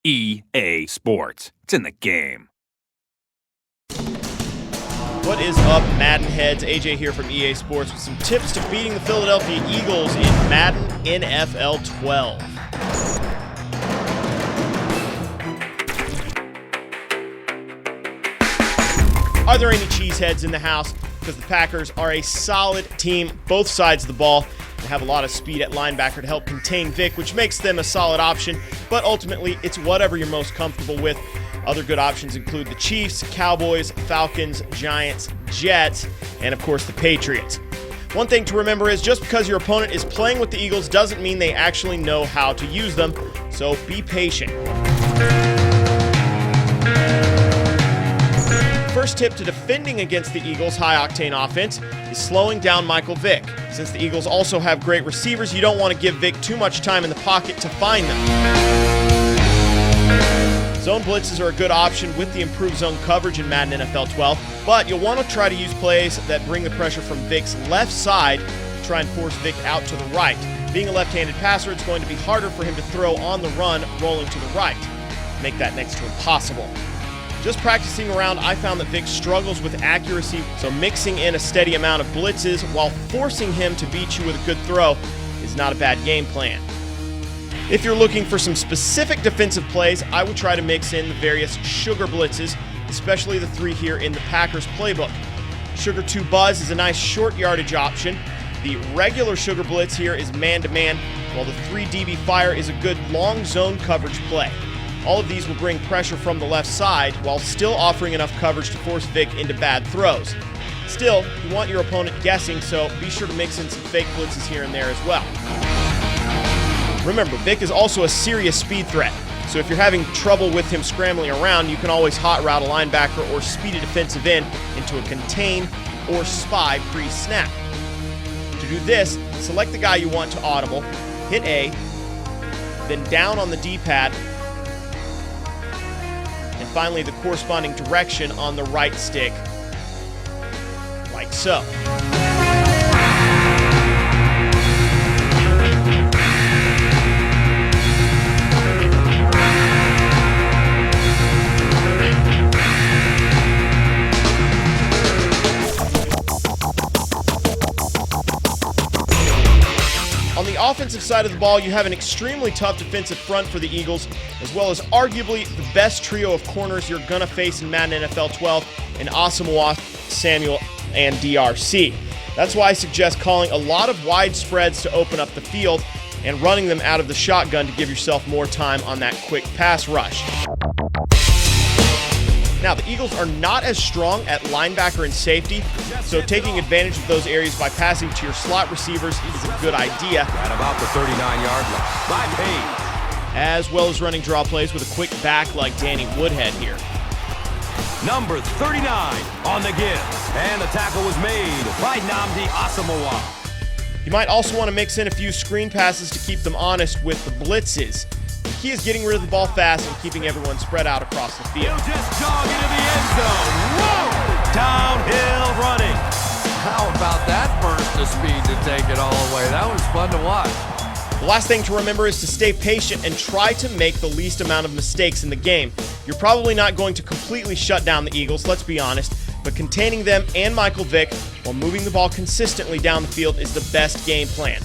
EA Sports. It's in the game. What is up, Madden heads? AJ here from EA Sports with some tips to beating the Philadelphia Eagles in Madden NFL 12. Are there any cheeseheads in the house? Because the Packers are a solid team, both sides of the ball. They have a lot of speed at linebacker to help contain Vic, which makes them a solid option, but ultimately it's whatever you're most comfortable with. Other good options include the Chiefs, Cowboys, Falcons, Giants, Jets, and of course the Patriots. One thing to remember is just because your opponent is playing with the Eagles doesn't mean they actually know how to use them, so be patient. First tip to defending against the Eagles' high-octane offense is slowing down Michael Vick. Since the Eagles also have great receivers, you don't want to give Vick too much time in the pocket to find them. Zone blitzes are a good option with the improved zone coverage in Madden NFL 12, but you'll want to try to use plays that bring the pressure from Vick's left side to try and force Vick out to the right. Being a left-handed passer, it's going to be harder for him to throw on the run rolling to the right. Make that next to impossible. Just practicing around, I found that Vic struggles with accuracy, so mixing in a steady amount of blitzes while forcing him to beat you with a good throw is not a bad game plan. If you're looking for some specific defensive plays, I would try to mix in the various sugar blitzes, especially the three here in the Packers playbook. Sugar 2 Buzz is a nice short yardage option. The regular sugar blitz here is man-to-man, while the 3 DB Fire is a good long zone coverage play. All of these will bring pressure from the left side while still offering enough coverage to force Vic into bad throws. Still, you want your opponent guessing, so be sure to mix in some fake blitzes here and there as well. Remember, Vic is also a serious speed threat, so if you're having trouble with him scrambling around, you can always hot route a linebacker or speed a defensive end into a contain or spy pre-snap. To do this, select the guy you want to audible, hit A, then down on the D-pad, and finally the corresponding direction on the right stick, like so. On the offensive side of the ball, you have an extremely tough defensive front for the Eagles, as well as arguably the best trio of corners you're going to face in Madden NFL 12 in Asamoah, Samuel, and DRC. That's why I suggest calling a lot of wide spreads to open up the field and running them out of the shotgun to give yourself more time on that quick pass rush. Now, the Eagles are not as strong at linebacker and safety, so taking advantage of those areas by passing to your slot receivers is a good idea. At about the 39-yard line, by Payne. As well as running draw plays with a quick back like Danny Woodhead here. Number 39 on the give, and the tackle was made by Nnamdi Asamoah. You might also want to mix in a few screen passes to keep them honest with the blitzes. The key is getting rid of the ball fast and keeping everyone spread out across the field. He'll just jog into the end zone. Whoa! Downhill running. How about that burst of speed to take it all the way? That was fun to watch. The last thing to remember is to stay patient and try to make the least amount of mistakes in the game. You're probably not going to completely shut down the Eagles, let's be honest, but containing them and Michael Vick while moving the ball consistently down the field is the best game plan.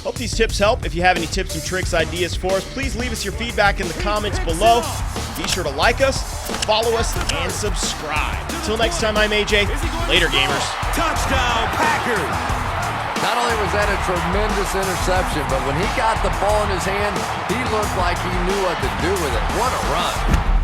Hope these tips help. If you have any tips and tricks, ideas for us, please leave us your feedback in the comments below. Be sure to like us, follow us, and subscribe. Until next time, I'm AJ. Later, gamers. Touchdown, Packers! Not only was that a tremendous interception, but when he got the ball in his hand, he looked like he knew what to do with it. What a run.